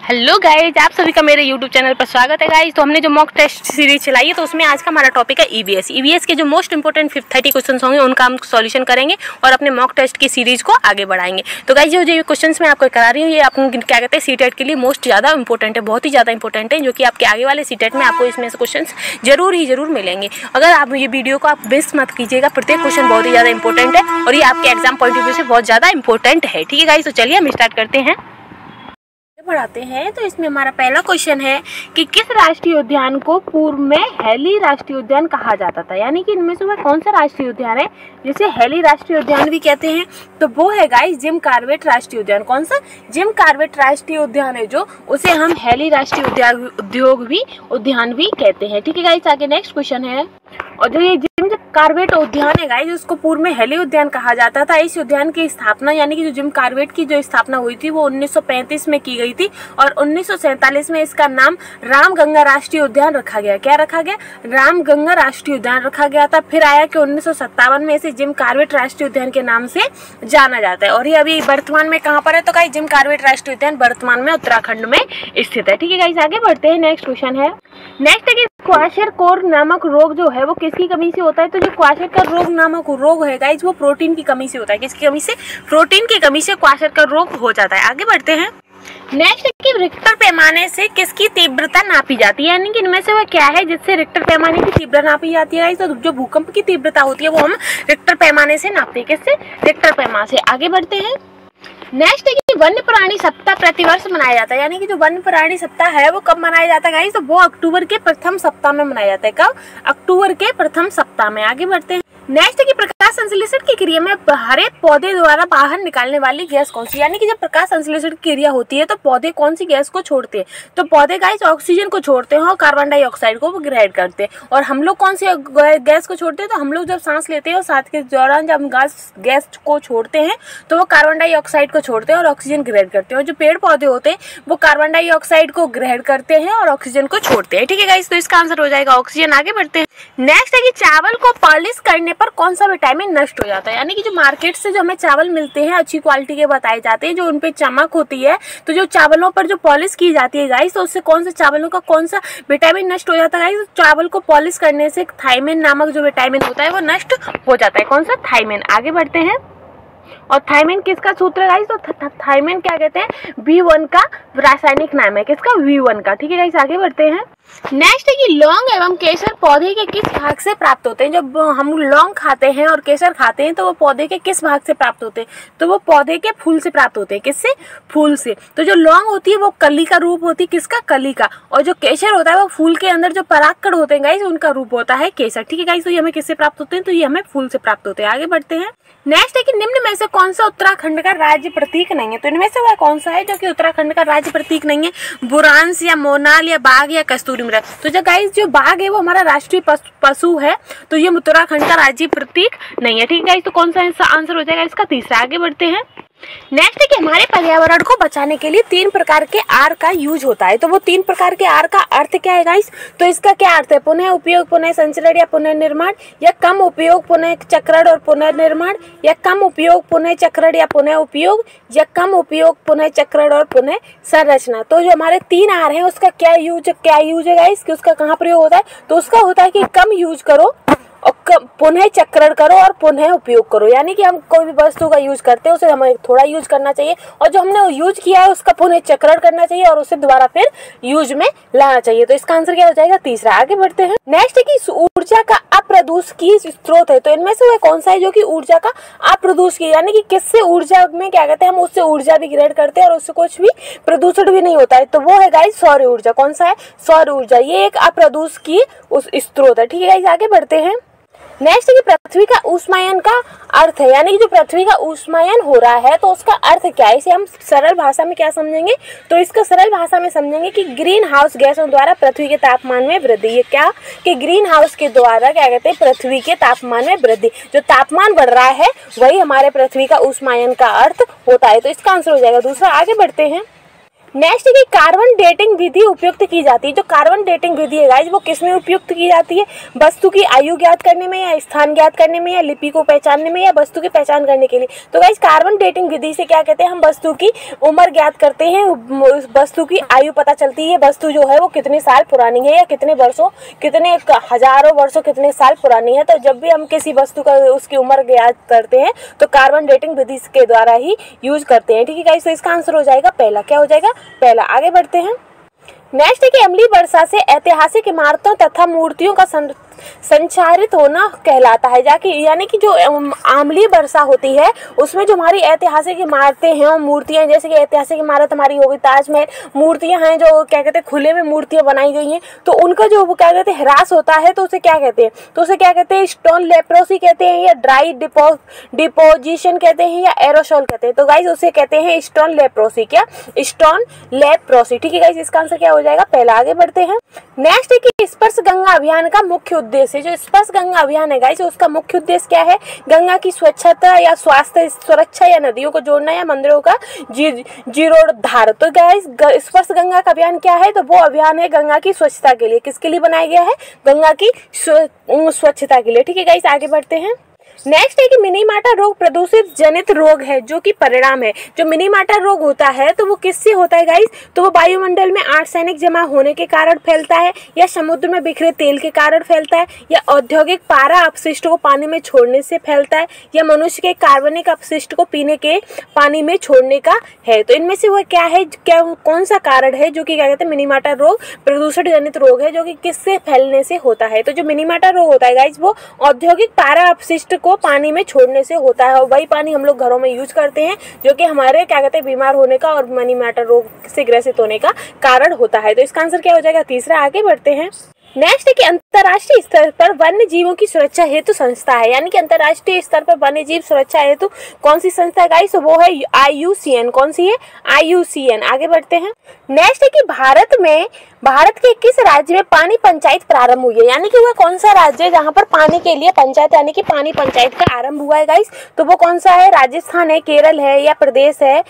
Hello guys, आप सभी का मेरे यूट्यूब चैनल पर स्वागत है गाइज। तो हमने जो मॉक टेस्ट सीरीज चलाई है तो उसमें आज का हमारा टॉपिक है ईवीएस के जो मोस्ट इंपोर्टेंट 30 क्वेश्चन होंगे उनका हम सॉल्यूशन करेंगे और अपने मॉक टेस्ट की सीरीज को आगे बढ़ाएंगे। तो गाइज जो क्वेश्चन मैं आपको करा रही हूँ ये आप क्या कहते हैं सीटेट के लिए मोस्ट ज़्यादा इंपॉर्टेंट है, बहुत ही ज़्यादा इंपॉर्टेंट है, जो कि आपके आगे वाले सीटेट में आपको इसमें से क्वेश्चन जरूर मिलेंगे। अगर आप ये वीडियो को आप मिस मत कीजिएगा, प्रत्येक क्वेश्चन बहुत ही ज़्यादा इंपॉर्टेंट है और ये आपके एग्जाम पॉइंट ऑफ व्यू से बहुत ज़्यादा इंपॉर्टेंट है। ठीक है गाइज, तो चलिए हम स्टार्ट करते हैं, बढ़ाते हैं। तो इसमें हमारा पहला क्वेश्चन है कि किस राष्ट्रीय उद्यान को पूर्व में हेली राष्ट्रीय उद्यान कहा जाता था, यानी कि इनमें से वह कौन सा राष्ट्रीय उद्यान है जिसे हेली राष्ट्रीय उद्यान भी कहते हैं। तो वो है गाइस जिम कॉर्बेट राष्ट्रीय उद्यान। कौन सा? जिम कॉर्बेट राष्ट्रीय उद्यान है जो, उसे हम हेली राष्ट्रीय उद्यान भी कहते हैं। ठीक है गाइस, आगे नेक्स्ट क्वेश्चन है। और जो ये जिम कॉर्बेट उद्यान है गाइस उसको पूर्व में हेली उद्यान कहा जाता था। इस उद्यान की स्थापना यानी कि जो जिम कॉर्बेट की जो स्थापना हुई थी वो 1935 में की गई थी और 1947 में इसका नाम रामगंगा राष्ट्रीय उद्यान रखा गया। क्या रखा गया? रामगंगा राष्ट्रीय उद्यान रखा गया था। फिर आया कि 1957 में इसे जिम कॉर्बेट राष्ट्रीय उद्यान के नाम से जाना जाता है। और ये अभी वर्तमान में कहाँ पर है? तो गाइस जिम कॉर्बेट राष्ट्रीय उद्यान वर्तमान में उत्तराखंड में स्थित है। ठीक है गाइस, आगे बढ़ते हैं। नेक्स्ट क्वेश्चन है। नेक्स्ट है कि क्वाशरकोर नामक रोग जो है वो किसकी कमी से होता है? तो जो क्वाशरकोर रोग नामक रोग है गाइस वो प्रोटीन की कमी से होता है। किसकी कमी से? प्रोटीन की कमी से क्वाशरकोर रोग हो जाता है। आगे बढ़ते हैं। नेक्स्ट है कि रिक्टर पैमाने से किसकी तीव्रता नापी जाती है, यानी कि इनमें से वह क्या है जिससे रिक्टर पैमाने की तीव्रता नापी जाती है। तो जो भूकंप की तीव्रता होती है वो हम रिक्टर पैमाने से नापते हैं। किससे? रिक्टर पैमाने से। आगे बढ़ते हैं। नेक्स्ट है कि वन्य प्राणी सप्ताह प्रतिवर्ष मनाया जाता है, यानी कि जो वन्य प्राणी सप्ताह है वो कब मनाया जाता है गाइस? तो वो अक्टूबर के प्रथम सप्ताह में मनाया जाता है। कब? अक्टूबर के प्रथम सप्ताह में। आगे बढ़ते हैं। नेक्स्ट है कि प्रकाश संश्लेषण की क्रिया में हरे पौधे द्वारा बाहर निकालने वाली गैस कौन सी, यानी कि जब प्रकाश संश्लेषण की क्रिया होती है तो पौधे कौन सी गैस को छोड़ते हैं? तो पौधे गाइस ऑक्सीजन को छोड़ते हैं और कार्बन डाइऑक्साइड को ग्रहण करते हैं। और हम लोग कौन सी गैस को छोड़ते हैं? तो हम लोग जब सांस लेते हैं और सांस के दौरान जब हम गैस को छोड़ते हैं तो वो कार्बन डाइऑक्साइड को छोड़ते हैं और ऑक्सीजन ग्रहण करते हैं। और जो पेड़ पौधे होते हैं वो कार्बन डाइऑक्साइड को ग्रहण करते हैं और ऑक्सीजन को छोड़ते हैं। ठीक है गाइस, तो इसका आंसर हो जाएगा ऑक्सीजन। आगे बढ़ते हैं। नेक्स्ट है कि चावल को पॉलिश करने पर कौन सा विटामिन नष्ट हो जाता है, यानी कि जो मार्केट से जो हमें चावल मिलते हैं अच्छी क्वालिटी के बताए जाते हैं, जो उनपे चमक होती है, तो जो चावलों पर जो पॉलिश की जाती है गाइस तो उससे कौन सा चावलों का कौन सा विटामिन नष्ट हो जाता है गाइस? तो चावल को पॉलिश करने से थायमिन नामक जो विटामिन होता है वो नष्ट हो जाता है। कौन सा? थायमिन। आगे बढ़ते हैं। और थायमिन किसका सूत्र है गाइस? तो थायमिन क्या कहते हैं? B1 का रासायनिक नाम है। किसका? B1 का। ठीक है गाइस, आगे बढ़ते हैं। नेक्स्ट है कि लौंग एवं केसर पौधे के किस भाग से प्राप्त होते हैं? जब हम लौंग खाते हैं और केसर खाते हैं तो वो पौधे के किस भाग से प्राप्त होते हैं? तो वो पौधे के फूल से प्राप्त होते हैं। किससे? फूल से। तो जो लौंग होती है वो कली का रूप होती है। किसका? कली का। और जो केसर होता है वो फूल के अंदर जो परागकण होते हैं गाइस उनका रूप होता है केसर। ठीक है गाइस, तो ये हमें किससे प्राप्त होते हैं? तो ये हमें फूल से प्राप्त होते हैं। आगे बढ़ते हैं। नेक्स्ट है कि निम्न में से कौन सा उत्तराखंड का राज्य प्रतीक नहीं है? तो इनमें से वह कौन सा है जो कि उत्तराखंड का राज्य प्रतीक नहीं है? बुरांश या मोनाल या बाघ या कस्तूरी मृग। तो जो गाइस जो बाघ है वो हमारा राष्ट्रीय पशु है, तो ये उत्तराखंड का राज्य प्रतीक नहीं है। ठीक है गाइस, तो कौन सा आंसर हो जाएगा इसका? तीसरा। आगे बढ़ते हैं। नेक्स्ट है कि हमारे पर्यावरण को बचाने के लिए 3 प्रकार के आर का यूज होता है। तो वो 3 प्रकार के आर का अर्थ क्या है गाइस? तो इसका क्या अर्थ है? पुनः उपयोग, पुनः संचरण या पुनर्निर्माण, या कम उपयोग, पुनः चक्रण और पुनर्निर्माण, या कम उपयोग, पुनः चक्रण या पुनः उपयोग, या कम उपयोग, पुनः चक्रण और पुनः संरचना। तो जो हमारे 3 आर है उसका क्या यूज है गाइस? कि उसका कहाँ प्रयोग होता है? तो उसका होता है कि कम यूज करो और पुनः चक्रण करो और पुनः उपयोग करो, यानी कि हम कोई भी वस्तु का यूज करते हैं उसे हमें थोड़ा यूज करना चाहिए और जो हमने यूज किया है उसका पुनः चक्रण करना चाहिए और उसे दोबारा फिर यूज में लाना चाहिए। तो इसका आंसर क्या हो जाएगा? तीसरा। आगे बढ़ते हैं। नेक्स्ट है कि ऊर्जा का अप्रदूषकीय स्रोत है। तो इनमें से वह कौन सा है जो कि ऊर्जा का अप्रदूषकीय, यानी कि किससे ऊर्जा में क्या कहते हैं हम उससे ऊर्जा भी ग्रहण करते हैं और उससे कुछ भी प्रदूषण भी नहीं होता है। तो वो है गाइस सौर ऊर्जा। कौन सा है? सौर ऊर्जा। ये एक अप्रदूषकीय स्रोत है। ठीक है गाइस, आगे बढ़ते हैं। नेक्स्ट है कि पृथ्वी का ऊष्मायन का अर्थ है, यानी कि जो पृथ्वी का ऊष्मायन हो रहा है तो उसका अर्थ क्या है? इसे हम सरल भाषा में क्या समझेंगे? तो इसका सरल भाषा में समझेंगे कि ग्रीन हाउस गैसों द्वारा पृथ्वी के तापमान में वृद्धि। ये क्या? कि ग्रीन हाउस के द्वारा क्या कहते हैं? पृथ्वी के तापमान में वृद्धि। जो तापमान बढ़ रहा है वही हमारे पृथ्वी का ऊष्मायन का अर्थ होता है। तो इसका आंसर हो जाएगा दूसरा। आगे बढ़ते हैं। नेक्स्ट है कि कार्बन डेटिंग विधि उपयुक्त की जाती है। जो कार्बन डेटिंग विधि है गाइस वो किसमें उपयुक्त की जाती है? वस्तु की आयु ज्ञात करने में, या स्थान ज्ञात करने में, या लिपि को पहचानने में, या वस्तु की पहचान करने के लिए। तो गाइस कार्बन डेटिंग विधि से क्या कहते हैं, हम वस्तु की उम्र ज्ञात करते हैं, वस्तु की आयु पता चलती है, वस्तु जो है वो कितने साल पुरानी है या कितने वर्षों, कितने हजारों वर्षों, कितने साल पुरानी है। तो जब भी हम किसी वस्तु का उसकी उम्र ज्ञात करते हैं तो कार्बन डेटिंग विधि के द्वारा ही यूज करते हैं। ठीक है गाइस, तो इसका आंसर हो जाएगा पहला। क्या हो जाएगा? पहला। आगे बढ़ते हैं। नेक्स्ट है कि अम्लीय वर्षा से ऐतिहासिक इमारतों तथा मूर्तियों का संचारित होना कहलाता है। यानी कि जो अम्लीय वर्षा होती है उसमें जो हमारी ऐतिहासिक इमारतें हैं और मूर्तियां, जैसे कि ऐतिहासिक इमारत हमारी हो गई ताजमहल, मूर्तियां हैं जो क्या कहते हैं खुले में मूर्तियां बनाई गई हैं, तो उनका जो वो क्या कहते हैं ह्रास होता है, तो उसे क्या कहते हैं? तो उसे क्या कहते हैं? स्टोन लेप्रोसी कहते हैं, या ड्राई डिपोजिशन कहते हैं, या एरोसोल कहते हैं। तो गाइस उसे कहते हैं स्टोन लेप्रोसी। क्या? Stone leprosy. ठीक है गाइस, इसका आंसर क्या हो जाएगा? पहला। आगे बढ़ते हैं। नेक्स्ट है कि स्पर्श गंगा अभियान का मुख्य उद्देश्य। जो स्पर्श गंगा अभियान है गाइस उसका मुख्य उद्देश्य क्या है? गंगा की स्वच्छता या स्वास्थ्य सुरक्षा, या नदियों को जोड़ना, या मंदिरों का जीर्णोद्धार। तो गाइस स्पर्श गंगा का अभियान क्या है? तो वो अभियान है गंगा की स्वच्छता के लिए। किसके लिए बनाया गया है? गंगा की स्वच्छता के लिए। ठीक है गाइस, आगे बढ़ते हैं। नेक्स्ट है कि मिनीमाटा रोग प्रदूषित जनित रोग है जो कि परिणाम है। जो मिनीमाटा रोग होता है तो वो किससे होता है गाइस? तो वो वायुमंडल में आर्सेनिक जमा होने के कारण फैलता है, या समुद्र में बिखरे तेल के कारण फैलता है, या औद्योगिक पारा अपशिष्ट को पानी में छोड़ने से फैलता है, या मनुष्य के कार्बनिक अपशिष्ट को पीने के पानी में छोड़ने का है। तो इनमें से वो क्या है, कौन सा कारण है जो कि क्या कहते हैं मिनीमाटा रोग प्रदूषण जनित रोग है, जो कि किससे फैलने से होता है? तो जो मिनीमाटा रोग होता है गाइस वो औद्योगिक पारा अपशिष्ट को पानी में छोड़ने से होता है, और वही पानी हम लोग घरों में यूज करते हैं जो कि हमारे क्या कहते हैं बीमार होने का और मिनीमाटा रोग से ग्रसित होने का कारण होता है। तो इसका आंसर क्या हो जाएगा? तीसरा। आगे बढ़ते हैं। नेक्स्ट है कि अंतर्राष्ट्रीय स्तर पर वन्य जीवों की सुरक्षा हेतु संस्था है। यानी कि अंतर्राष्ट्रीय स्तर पर वन्य जीव सुरक्षा हेतु कौन सी संस्था है गाइस? वो है IUCN। कौन सी है? IUCN। आगे बढ़ते हैं। नेक्स्ट है कि भारत के किस राज्य में पानी पंचायत प्रारंभ हुई है? यानी कि वह कौन सा राज्य है जहाँ पर पानी के लिए पंचायत यानी कि पानी पंचायत का आरंभ हुआ है गाइस? तो वो कौन सा है? राजस्थान है, केरल है, या प्रदेश है?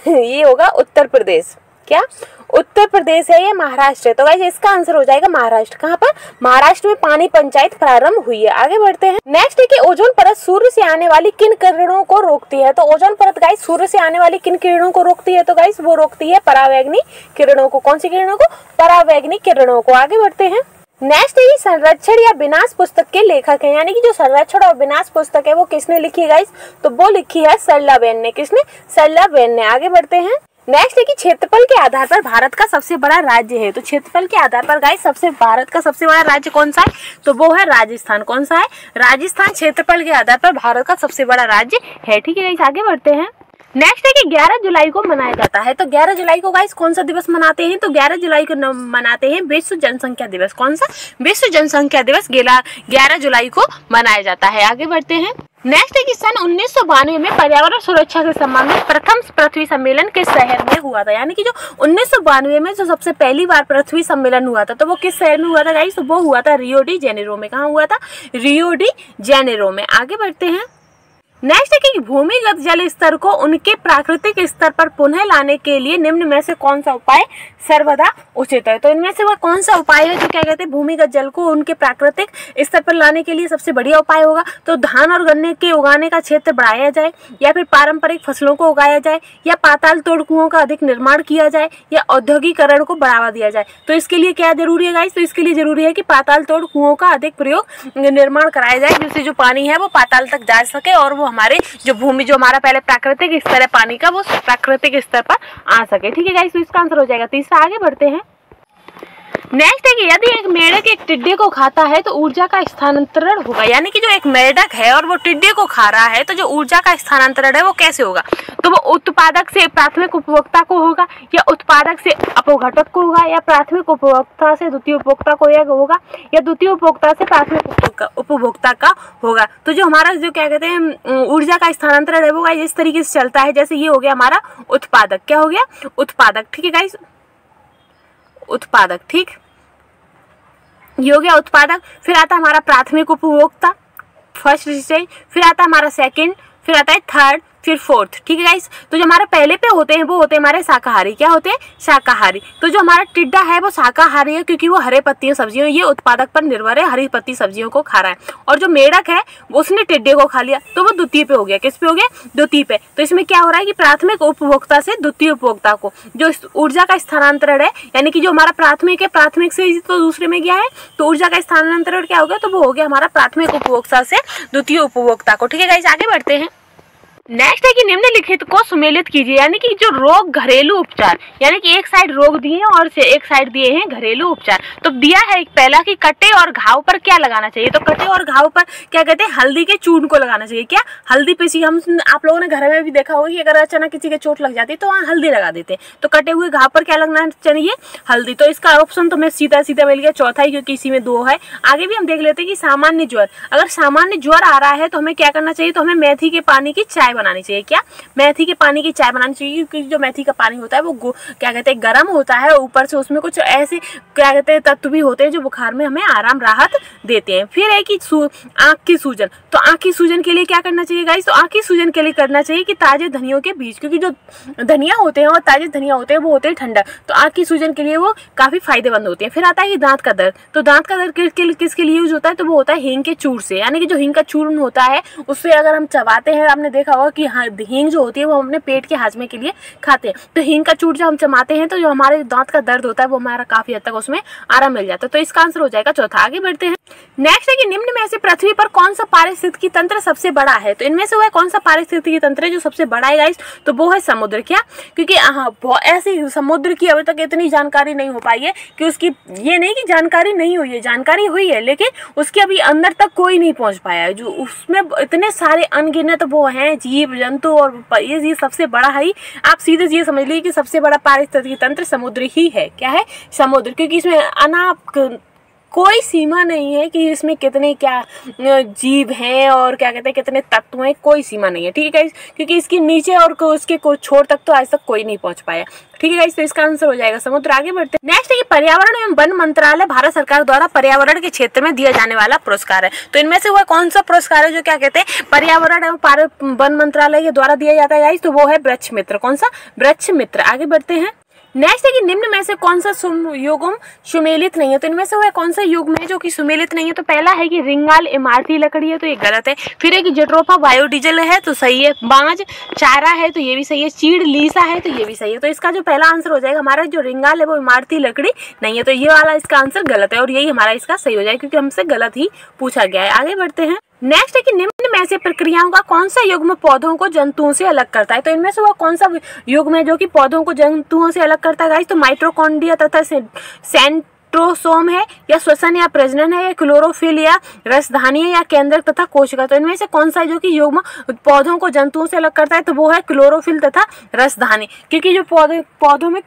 ये होगा उत्तर प्रदेश। क्या? उत्तर प्रदेश है या महाराष्ट्र है? तो गाइस इसका आंसर हो जाएगा महाराष्ट्र। कहाँ पर? महाराष्ट्र में पानी पंचायत प्रारंभ हुई है। आगे बढ़ते हैं। नेक्स्ट है कि ओजोन परत सूर्य से आने वाली किन किरणों को रोकती है? तो ओजोन परत गाइस सूर्य से आने वाली किन किरणों को रोकती है? तो गाइस वो रोकती है परावैंगनी किरणों को। कौन सी किरणों को? परावैंगनी किरणों को। आगे बढ़ते हैं। नेक्स्ट है संरक्षण या विनाश पुस्तक के लेखक हैं। यानी कि जो संरक्षण और विनाश पुस्तक है वो किसने लिखी है गाइस? तो वो लिखी है सरला बेन ने। किसने? सरला बेन ने। आगे बढ़ते हैं। नेक्स्ट है कि क्षेत्रफल के आधार पर भारत का सबसे बड़ा राज्य है। तो क्षेत्रफल के आधार पर गाइस भारत का सबसे बड़ा राज्य कौन सा है? तो वो है राजस्थान। कौन सा है? राजस्थान क्षेत्रफल के आधार पर भारत का सबसे बड़ा राज्य है। ठीक है गाइस, आगे बढ़ते हैं। नेक्स्ट है कि 11 जुलाई को मनाया जाता है। तो 11 जुलाई को गाइस कौन सा दिवस मनाते हैं? तो 11 जुलाई को मनाते हैं विश्व जनसंख्या दिवस। कौन सा? विश्व जनसंख्या दिवस 11 जुलाई को मनाया जाता है। आगे बढ़ते हैं। नेक्स्ट है कि सन 1992 में पर्यावरण सुरक्षा से संबंधित प्रथम पृथ्वी सम्मेलन किस शहर में हुआ था? यानी कि जो 1992 में जो सबसे पहली बार पृथ्वी सम्मेलन हुआ था तो वो किस शहर में हुआ था गाइस? तो वो हुआ था रियो डी जेनेरो में। कहाँ हुआ था? रियो डी जेनेरो में। आगे बढ़ते हैं। नेक्स्ट है कि भूमिगत जल स्तर को उनके प्राकृतिक स्तर पर पुनः लाने के लिए निम्न में से कौन सा उपाय सर्वदा उचित है? तो इनमें से वह कौन सा उपाय है जो क्या कहते हैं भूमिगत जल को उनके प्राकृतिक स्तर पर लाने के लिए सबसे बढ़िया उपाय होगा? तो धान और गन्ने के उगाने का क्षेत्र बढ़ाया जाए, या फिर पारंपरिक फसलों को उगाया जाए, या पाताल तोड़ कुओं का अधिक निर्माण किया जाए, या औद्योगिकरण को बढ़ावा दिया जाए। तो इसके लिए क्या जरूरी है गाइस? तो इसके लिए जरूरी है कि पाताल तोड़ कुओं का अधिक प्रयोग निर्माण कराया जाए, जिससे जो पानी है वो पाताल तक जा सके और वो हमारे जो भूमि जो हमारा पहले प्राकृतिक स्तर है पानी का वो प्राकृतिक स्तर पर आ सके। ठीक है गाइस, तो इसका आंसर हो जाएगा तीसरा। आगे बढ़ते हैं। नेक्स्ट है कि यदि एक मेढक एक टिड्डे को खाता है तो ऊर्जा का स्थानांतरण होगा। यानी कि जो एक मेढक है और वो टिड्डे को खा रहा है तो जो ऊर्जा का स्थानांतरण है वो कैसे होगा? तो वो उत्पादक से प्राथमिक उपभोक्ता को होगा, या उत्पादक से अपघटक को होगा, या प्राथमिक उपभोक्ता से द्वितीय उपभोक्ता को होगा, या द्वितीय उपभोक्ता से प्राथमिक उपभोक्ता का होगा। तो जो हमारा जो क्या कहते हैं ऊर्जा का स्थानांतरण है वो गाइस इस तरीके से चलता है। जैसे ये हो गया हमारा उत्पादक। क्या हो गया? उत्पादक। ठीक है गाइस, उत्पादक। ठीक, ये हो गया उत्पादक। फिर आता है हमारा प्राथमिक उपभोक्ता फर्स्ट स्टेज, फिर आता है हमारा सेकंड, फिर आता है थर्ड, फिर फोर्थ। ठीक है गाइस, तो जो हमारे पहले पे होते हैं वो होते हैं हमारे शाकाहारी। क्या होते हैं? शाकाहारी। तो जो हमारा टिड्डा है वो शाकाहारी है क्योंकि वो हरे पत्तियों सब्जियों, ये उत्पादक पर निर्भर है, हरी पत्ती सब्जियों को खा रहा है। और जो मेढक है उसने टिड्डे को खा लिया तो वो द्वितीय पे हो गया। किस पे हो गया? द्वितीय पे। तो इसमें क्या हो रहा है कि प्राथमिक उपभोक्ता से द्वितीय उपभोक्ता को जो ऊर्जा का स्थानांतरण है, यानी कि जो हमारा प्राथमिक है, प्राथमिक से तो दूसरे में गया है, तो ऊर्जा का स्थानांतरण क्या हो गया? तो वो हो गया हमारा प्राथमिक उपभोक्ता से द्वितीय उपभोक्ता को। ठीक है गाइस, आगे बढ़ते हैं। नेक्स्ट है कि निम्नलिखित को सुमेलित कीजिए, यानी कि जो रोग घरेलू उपचार, यानी कि एक साइड रोग दिए और से एक साइड दिए हैं घरेलू उपचार। तो दिया है पहला कि कटे और घाव पर क्या लगाना चाहिए, तो कटे और घाव पर क्या कहते हैं? हल्दी के चूर्ण को लगाना चाहिए। क्या? हल्दी पीसी। हम आप लोगों ने घर में भी देखा होगा कि अगर अचानक किसी के चोट लग जाती है तो वहाँ हल्दी लगा देते हैं। तो कटे हुए घाव पर क्या लगना चाहिए? हल्दी। तो इसका ऑप्शन तो मैं सीधा सीधा मिल गया चौथा ही, क्योंकि इसी में 2 है। आगे भी हम देख लेते हैं कि सामान्य ज्वर, अगर सामान्य ज्वर आ रहा है तो हमें क्या करना चाहिए? तो हमें मेथी के पानी की चाय बनानी चाहिए। क्या? मेथी के पानी की चाय बनानी चाहिए, क्योंकि जो मेथी का पानी होता है वो क्या कहते हैं? गर्म होता है, ऊपर से उसमें कुछ ऐसे क्या कहते हैं तत्व भी होते हैं जो बुखार में हमें आराम राहत देते हैं। फिर है कि आंख की सूजन, तो आंख की सूजन के लिए क्या करना चाहिए गाइस? तो आंख की सूजन के लिए करना चाहिए कि ताजे धनियों के बीज, क्योंकि जो धनिया होते हैं और ताजे धनिया होते हैं वो होते हैं ठंडा, तो आंख की सूजन के लिए वो काफी फायदेमंद होते हैं। फिर आता है कि दांत का दर्द, तो दांत का दर्द किसके लिए यूज होता है? तो वो होता है हींग के चूर्ण से, यानी कि जो हींग का चूर्ण होता है उससे अगर हम चबाते हैं, आपने देखा होगा कि हींग जो होती है वो हम अपने पेट के हाजमे के लिए खाते हैं। तो हींग का चूर्ण जब हम चबाते हैं तो जो हमारे दांत का दर्द होता है वो हमारा काफी हद तक उसमें आराम मिल जाता है। तो इसका आंसर हो जाएगा चौथा। आगे बढ़ते हैं। नेक्स्ट है कि निम्न में से पृथ्वी पर कौन सा पारिस्थितिकी तंत्र सबसे बड़ा है, तो इनमें से वह कौन सा पारिस्थितिकी तंत्र है जो सबसे बड़ा है गाइस? तो वो है समुद्र। क्या? क्योंकि ऐसी समुद्र की अभी तक इतनी जानकारी नहीं हो पाई है कि उसकी, ये नहीं कि जानकारी नहीं हुई है, जानकारी हुई है, लेकिन उसके अभी अंदर तक कोई नहीं पहुंच पाया है। जो उसमें इतने सारे अनगिनत वो हैं जीव जंतु, और ये सबसे बड़ा है। आप सीधे ये समझ लीजिए कि सबसे बड़ा पारिस्थितिकी तंत्र समुद्र ही है। क्या है? समुद्र। क्योंकि इसमें कोई सीमा नहीं है कि इसमें कितने क्या जीव हैं और क्या कहते हैं कितने तत्व हैं, कोई सीमा नहीं है। ठीक है, क्योंकि इसके नीचे और उसके छोर तक तो आज तक कोई नहीं पहुंच पाया। ठीक है गाइस, तो इसका आंसर हो जाएगा समुद्र। आगे बढ़ते हैं। नेक्स्ट है कि पर्यावरण एवं वन मंत्रालय भारत सरकार द्वारा पर्यावरण के क्षेत्र में दिया जाने वाला पुरस्कार है, तो इनमें से वह कौन सा पुरस्कार है जो क्या कहते हैं पर्यावरण एवं वन मंत्रालय के द्वारा दिया जाता है गाइस? तो वो है वृक्ष मित्र। कौन सा? वृक्ष मित्र। आगे बढ़ते हैं। नेक्स्ट है कि निम्न में से कौन सा युग्म सुमेलित नहीं है, तो इनमें से वह कौन सा युग्म है जो कि सुमेलित नहीं है? तो पहला है कि रिंगाल इमारती लकड़ी है, तो ये गलत है। फिर है कि जट्रोफा बायोडीजल है, तो सही है। बांज चारा है, तो ये भी सही है। चीड़ लीसा है, तो ये भी सही है। तो इसका जो पहला आंसर हो जाएगा हमारा जो रिंगाल है वो इमारती लकड़ी नहीं है, तो ये वाला इसका आंसर गलत है और यही हमारा इसका सही हो जाएगा क्योंकि हमसे गलत ही पूछा गया है। आगे बढ़ते हैं। नेक्स्ट है कि निम्न में से प्रक्रियाओं का कौन सा युग्म पौधों को जंतुओं से अलग करता है, तो इनमें से वह कौन सा युग्म है जो कि पौधों को जंतुओं से अलग करता है गाइस? तो माइटोकॉन्ड्रिया तथा सेंट्रोसोम है, या श्वसन या प्रजनन है, या क्लोरोफिल या रसधानी है, या केंद्रक तथा कोशिका। तो इनमें से कौन सा जो कि युग्म पौधों को जंतुओं से अलग करता है? तो वो है क्लोरोफिल तथा रसधानी, क्योंकि जो पौधों में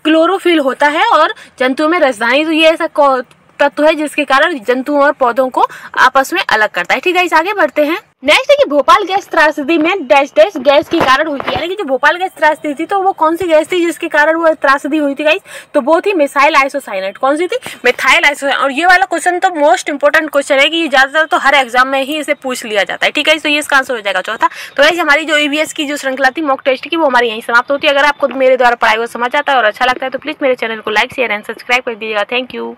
क्लोरोफिल होता है और जंतुओं में रसधानी, तो ये ऐसा तत्व है जिसके कारण जंतुओं और पौधों को आपस में अलग करता है। ठीक है, इस आगे बढ़ते हैं। नेक्स्ट है कि भोपाल गैस त्रासदी में डैश डैश गैस के कारण हुई थी, यानी कि जो भोपाल गैस त्रासदी थी तो वो कौन सी गैस थी जिसके कारण वो त्रासदी हुई थी गाइस? तो वो थी मिथाइल आइसोसाइनेट। कौन सी थी? Methyl isocyanate. और ये वाला क्वेश्चन तो मोस्ट इंपोर्टेंट क्वेश्चन है कि ज्यादातर तो हर एग्जाम में ही इसे पूछ लिया जाता है। ठीक है, तो ये इसका आंसर हो जाएगा चौथा। तो गाइस हमारी जो ईवीएस की जो श्रृंखला थी मॉक टेस्ट की वो हमारी यहीं समाप्त होती है। अगर आपको मेरे द्वारा पढ़ाई हुआ समझ आता है और अच्छा लगता है तो प्लीज मेरे चैनल को लाइक शेयर एंड सब्सक्राइब कर दीजिएगा। Thank you.